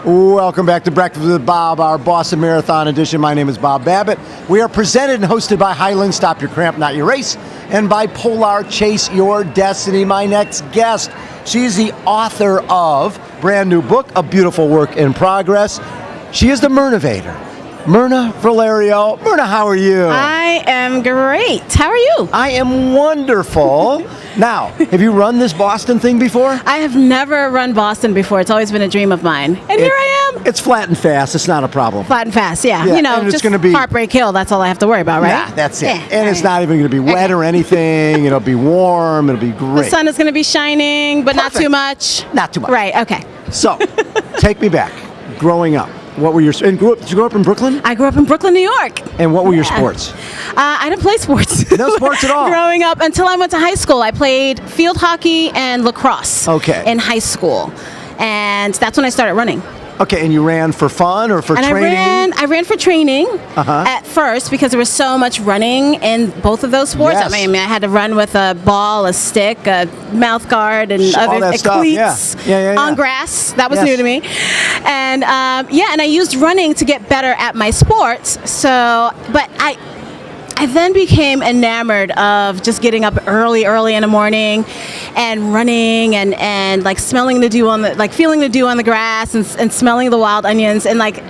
Welcome back to Breakfast with Bob, our Boston Marathon edition. My name is Bob Babbitt. We are presented and hosted by Highland, Stop Your Cramp, Not Your Race, and by Polar, Chase Your Destiny. My next guest, she is the author of brand new book, A Beautiful Work in Progress. She is the Mirnavator. Mirna Valerio. Mirna, how are you? I am great. How are you? I am wonderful. Now, have you run this Boston thing before? I have never run Boston before. It's always been a dream of mine. And here I am. It's flat and fast. It's not a problem. Flat and fast, yeah. Yeah, You know, and it's just gonna be Heartbreak Hill. That's all I have to worry about, right? Yeah, that's it. Yeah, And it's not even going to be wet or anything. It'll be warm. It'll be great. The sun is going to be shining, but not Perfect. too much. Not too much. Right, okay. So, take me back. Growing up, what were your... And did you grow up in Brooklyn? I grew up in Brooklyn, New York. And what were your sports? I didn't play sports. No sports at all? Growing up, until I went to high school, I played field hockey and lacrosse in high school. And that's when I started running. Okay, and you ran for fun or for and training? I ran for training at first because there was so much running in both of those sports. Yes. I mean, I had to run with a ball, a stick, a mouth guard, and All other that stuff, cleats yeah, on grass. That was new to me. And and I used running to get better at my sports. So, but I then became enamored of just getting up early in the morning and running and like smelling the dew on the, like feeling the dew on the grass and smelling the wild onions, and like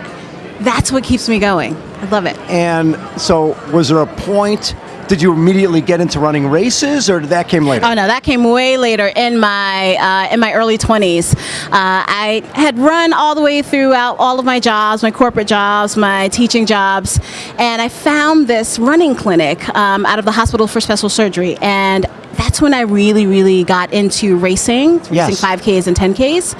that's what keeps me going. I love it. And so was there a point, did you immediately get into running races or did that came later? Oh no, that came way later in my early 20s. I had run all the way throughout all of my jobs, my corporate jobs, my teaching jobs, and I found this running clinic out of the Hospital for Special Surgery, and that's when I really got into racing 5Ks and 10Ks.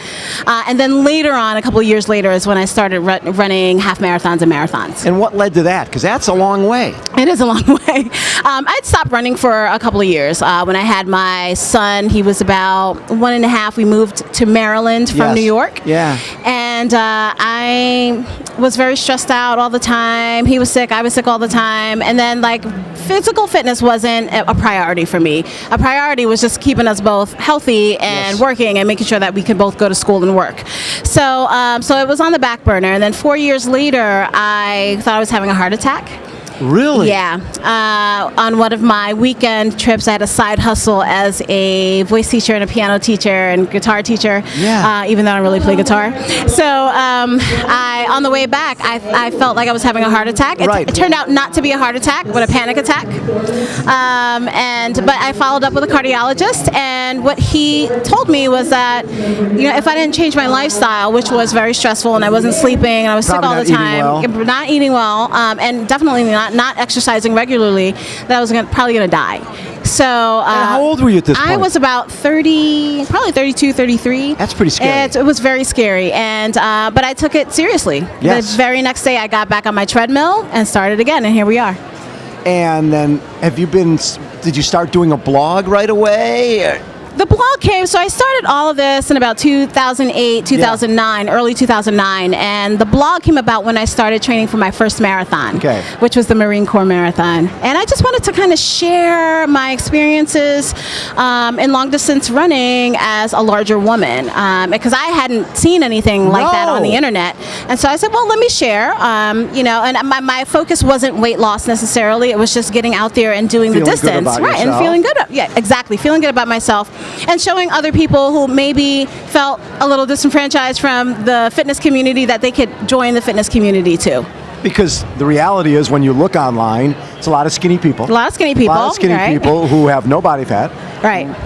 And then later on, a couple of years later, is when I started running half marathons and marathons. And what led to that? Because that's a long way. It is a long way. I'd stopped running for a couple of years. When I had my son, he was about 1.5. We moved to Maryland from New York. Yeah. And I was very stressed out all the time. He was sick. I was sick all the time. And then, like, physical fitness wasn't a priority for me. A priority was just keeping us both healthy and working and making sure that we could both go to school and work. So, so it was on the back burner. And then 4 years later, I thought I was having a heart attack. Really? Yeah. On one of my weekend trips, I had a side hustle as a voice teacher and a piano teacher and guitar teacher, even though I don't really play guitar. So on the way back, I felt like I was having a heart attack. It turned out not to be a heart attack, but a panic attack. But I followed up with a cardiologist, and what he told me was that, if I didn't change my lifestyle, which was very stressful, and I wasn't sleeping, and I was sick all the time, not eating well, and definitely not exercising regularly, that I was probably going to die. So and how old were you at this point? I was about 30, probably 32, 33. That's pretty scary. It was very scary, and but I took it seriously. Yes. The very next day, I got back on my treadmill and started again, and here we are. And then did you start doing a blog right away? The blog came, so I started all of this in about 2008, 2009, early 2009, and the blog came about when I started training for my first marathon, which was the Marine Corps Marathon. And I just wanted to kind of share my experiences in long-distance running as a larger woman, because I hadn't seen anything like that on the internet. And so I said, well, let me share, and my focus wasn't weight loss necessarily. It was just getting out there and doing the distance. And feeling good. Feeling good about myself. And showing other people who maybe felt a little disenfranchised from the fitness community that they could join the fitness community too. Because the reality is, when you look online, it's a lot of skinny people. A lot of skinny people. A lot of skinny people who have no body fat.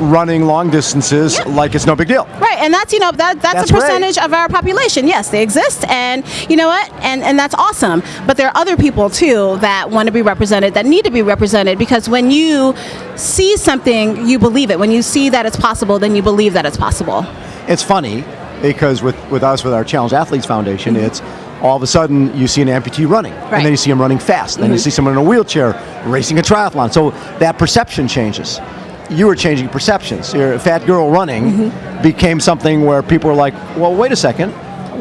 Running long distances like it's no big deal. And that's that's a percentage of our population. Yes, they exist, and you know what? And that's awesome. But there are other people too that want to be represented, that need to be represented, because when you see something, you believe it. When you see that it's possible, then you believe that it's possible. It's funny because with us, with our Challenge Athletes Foundation, it's all of a sudden you see an amputee running, and then you see him running fast, and then you see someone in a wheelchair racing a triathlon. So that perception changes. You were changing perceptions. Your fat girl running became something where people were like, well, wait a second,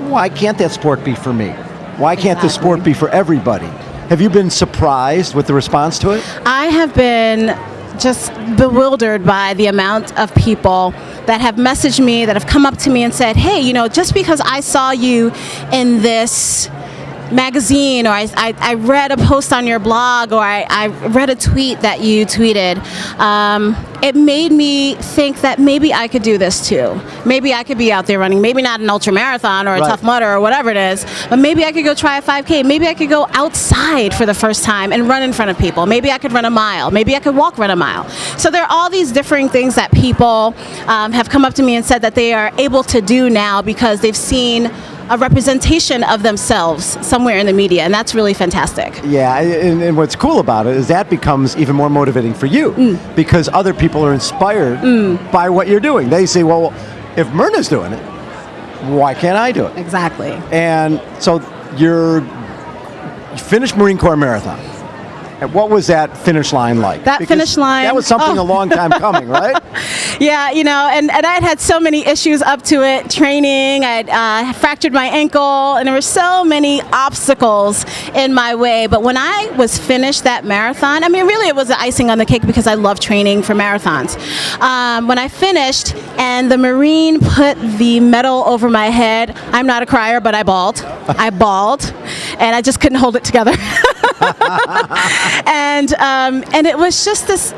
why can't that sport be for me? Why can't this sport be for everybody? Have you been surprised with the response to it? I have been just bewildered by the amount of people that have messaged me, that have come up to me and said, hey, you know, just because I saw you in this magazine, or I read a post on your blog, or I read a tweet that you tweeted, it made me think that maybe I could do this too. Maybe I could be out there running, maybe not an ultra marathon or a Tough Mudder or whatever it is, but maybe I could go try a 5K. Maybe I could go outside for the first time and run in front of people. Maybe I could run a mile. Maybe I could run a mile. So there are all these different things that people have come up to me and said that they are able to do now because they've seen a representation of themselves somewhere in the media, and that's really fantastic. Yeah, and what's cool about it is that becomes even more motivating for you because other people are inspired by what you're doing. They say, well, if Mirna's doing it, why can't I do it? Exactly. And so you finished Marine Corps Marathon. And what was that finish line like? That finish line... That was something a long time coming, right? Yeah, you know, and I'd had so many issues up to it, training, I'd fractured my ankle, and there were so many obstacles in my way. But when I was finished that marathon, I mean, really it was the icing on the cake because I love training for marathons. When I finished and the Marine put the medal over my head, I'm not a crier, but I bawled. I bawled, and I just couldn't hold it together. And it was just this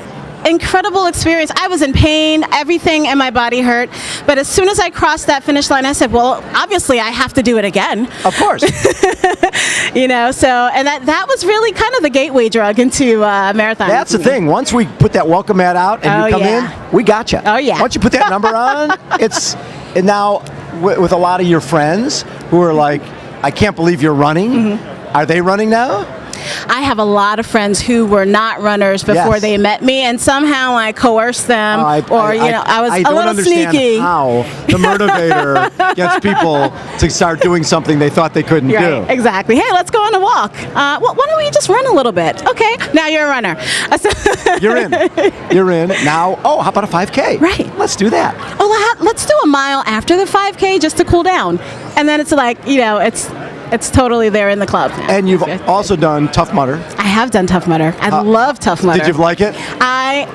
incredible experience. I was in pain, everything in my body hurt, but as soon as I crossed that finish line, I said, well, obviously I have to do it again. Of course. You know, so, and that was really kind of the gateway drug into marathon. That's the thing. Once we put that welcome mat out and you come in, we got you. Oh, yeah. Once you put that number on, and now with a lot of your friends who are like, I can't believe you're running. Are they running now? I have a lot of friends who were not runners before they met me, and somehow I coerced them, I was a little sneaky. How the Mirnavator gets people to start doing something they thought they couldn't do. Exactly. Hey, let's go on a walk. Well, why don't we just run a little bit? Okay, now you're a runner. You're in. You're in. Now, how about a 5K? Right. Let's do that. Oh, let's do a mile after the 5K just to cool down. And then it's like, you know, it's totally there in the club. And you've also done Tough Mudder. I have done Tough Mudder. I love Tough Mudder. Did you like it? I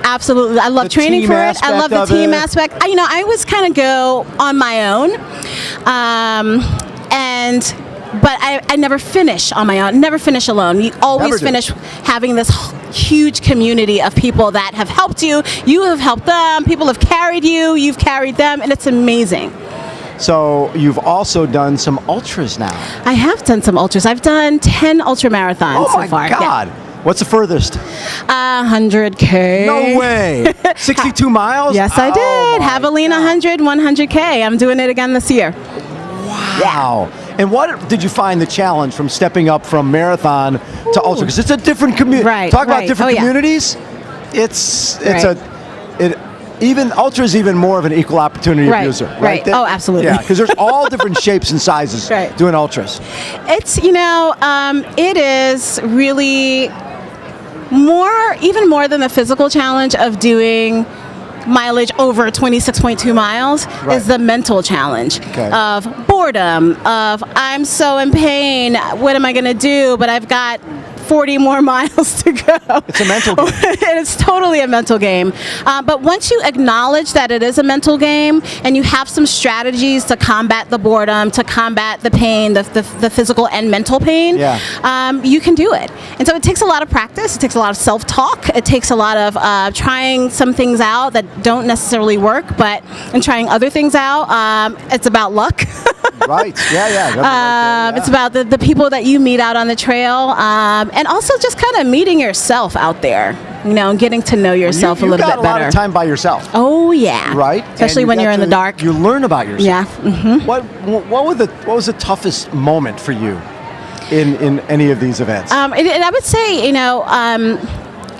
love training for it. I love the team aspect. I always kind of go on my own, but I never finish on my own. Never finish alone. You always finish having this huge community of people that have helped you. You have helped them. People have carried you. You've carried them, and it's amazing. So you've also done some ultras now. I have done some ultras. I've done 10 ultra marathons so far. Oh my God. Yeah. What's the furthest? 100K. No way. 62 miles? Yes, I did. Javelina 100, 100K. I'm doing it again this year. Wow. Yeah. And what did you find the challenge from stepping up from marathon to ultra? Because it's a different community. Right. Talk about different communities. Even ultra is even more of an equal opportunity abuser, right? Oh, absolutely. Yeah, because there's all different shapes and sizes doing ultras. It's it is really even more than the physical challenge of doing mileage over 26.2 miles is the mental challenge of boredom, of I'm so in pain, what am I going to do? But I've got 40 more miles to go. It's a mental game. It's totally a mental game. But once you acknowledge that it is a mental game and you have some strategies to combat the boredom, to combat the pain, the physical and mental pain, you can do it. And so it takes a lot of practice. It takes a lot of self-talk. It takes a lot of trying some things out that don't necessarily work, and trying other things out. It's about luck. Right. Yeah. It's about the people that you meet out on the trail, and also just kind of meeting yourself out there, and getting to know yourself a little bit better. You got a lot of time by yourself. Oh yeah. Right. Especially when you're in the dark. You learn about yourself. Yeah. Mm-hmm. What was the toughest moment for you in any of these events? And I would say,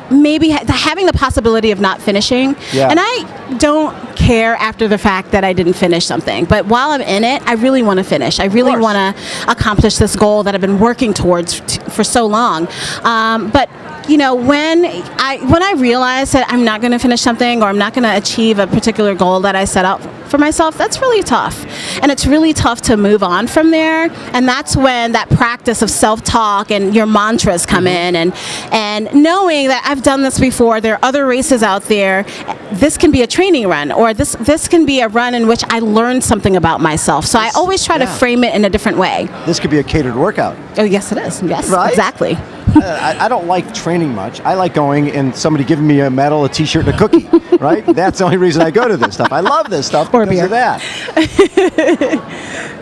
maybe having the possibility of not finishing. Yeah. And I don't care after the fact that I didn't finish something. But while I'm in it, I really want to finish. I really want to accomplish this goal that I've been working towards for so long. But when I realize that I'm not going to finish something or I'm not going to achieve a particular goal that I set out for myself, that's really tough. and it's really tough to move on from there. And that's when that practice of self-talk and your mantras come in, and knowing that I've done this before, there are other races out there, this can be a training run, or this can be a run in which I learned something about myself. So I always try to frame it in a different way. This could be a catered workout. Oh, yes, it is. Yes, right? Exactly. I don't like training much. I like going and somebody giving me a medal, a T-shirt, and a cookie, right? That's the only reason I go to this stuff. I love this stuff because of that.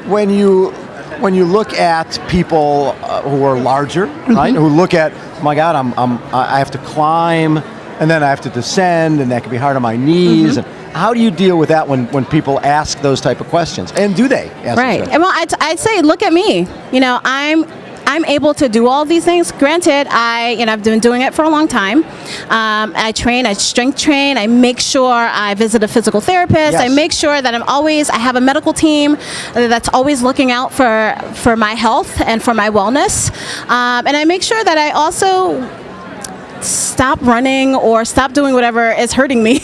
When you look at people who are larger, right? Who look at, oh my God, I have to climb, and then I have to descend, and that can be hard on my knees. And how do you deal with that when people ask those type of questions? And do they ask right. those And well, I'd say, look at me. You know, I'm able to do all these things. Granted, I've been doing it for a long time. I strength train. I make sure I visit a physical therapist. Yes. I make sure that I have a medical team that's always looking out for my health and for my wellness. And I make sure that I also stop running or stop doing whatever is hurting me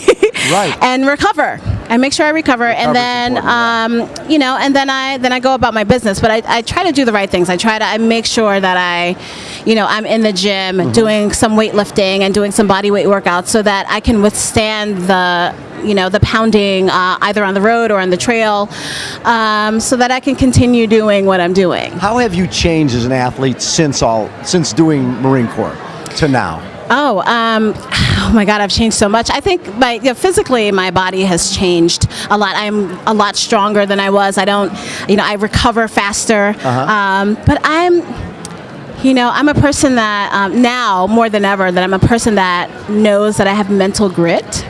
Right. and recover. I make sure I recover, and then and then I go about my business. But I try to do the right things. I make sure that I'm in the gym doing some weightlifting and doing some body weight workouts so that I can withstand the pounding either on the road or on the trail, so that I can continue doing what I'm doing. How have you changed as an athlete since doing Marine Corps to now? Oh my God, I've changed so much. I think physically my body has changed a lot. I'm a lot stronger than I was. I recover faster. But I'm a person that now more than ever, that I'm a person that knows that I have mental grit,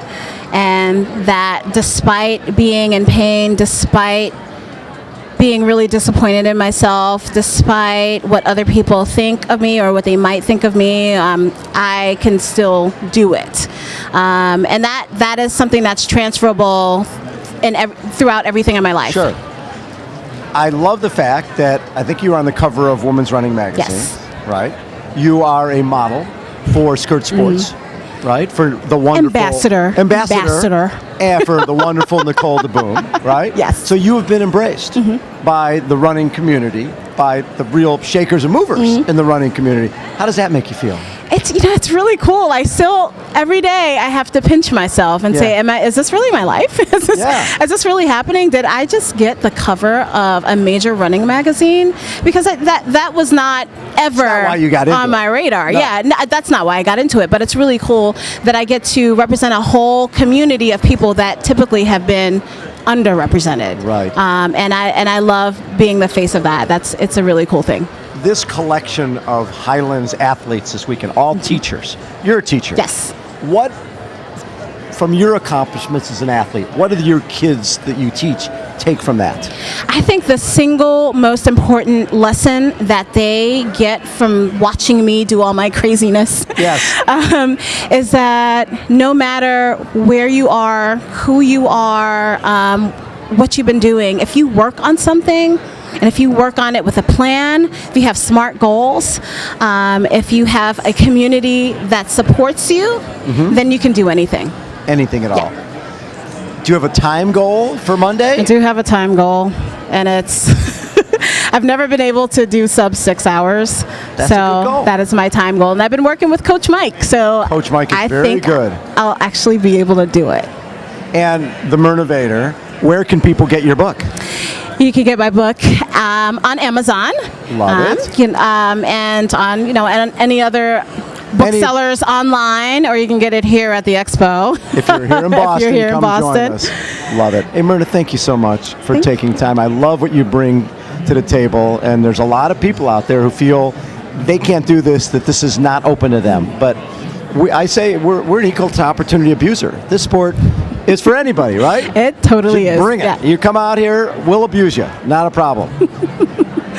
and that despite being in pain, despite being really disappointed in myself, despite what other people think of me or what they might think of me, I can still do it. And that is something that's transferable throughout everything in my life. Sure. I love the fact that I think you were on the cover of Women's Running Magazine. Yes. Right? You are a model for Skirt Sports. Right? For the wonderful Ambassador. And for the wonderful Nicole DeBoom, right? Yes. So you have been embraced by the running community, by the real shakers and movers in the running community. How does that make you feel? It's really cool. I still, every day, I have to pinch myself and say, is this really my life? Is this really happening? Did I just get the cover of a major running magazine? Because that was not ever why you got into on my radar. No. Yeah, that's not why I got into it. But it's really cool that I get to represent a whole community of people that typically have been underrepresented. Right. And I love being the face of that. It's a really cool thing. This collection of Highlands athletes this weekend, all teachers. You're a teacher. Yes. What, from your accomplishments as an athlete, what do your kids that you teach take from that? I think the single most important lesson that they get from watching me do all my craziness is that no matter where you are, who you are, what you've been doing, if you work on something, and if you work on it with a plan, if you have smart goals, if you have a community that supports you, then you can do anything. Anything at all. Do you have a time goal for Monday? I do have a time goal, and it's I've never been able to do sub 6 hours. That's a good goal. That is my time goal, and I've been working with Coach Mike. So Coach Mike is very good. I'll actually be able to do it. And the Mirnavator, where can people get your book? You can get my book on Amazon. Love it. And on and any other booksellers online, or you can get it here at the Expo. If you're here in Boston, if you're here come in Boston. join us. Love it. Hey, Mirna, thank you so much for taking time. I love what you bring to the table, and there's a lot of people out there who feel they can't do this, that this is not open to them. But I say we're an equal opportunity abuser. This sport is for anybody, right? It totally is. Bring it. Yeah. You come out here, we'll abuse you. Not a problem.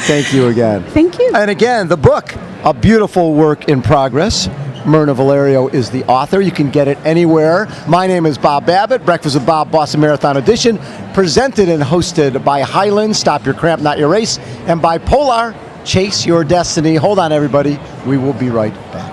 Thank you again. Thank you. And again, the book, a beautiful work in progress. Mirna Valerio is the author. You can get it anywhere. My name is Bob Babbitt. Breakfast with Bob Boston Marathon Edition, presented and hosted by Highlands, Stop Your Cramp, Not Your Race, and by Polar, Chase Your Destiny. Hold on, everybody. We will be right back.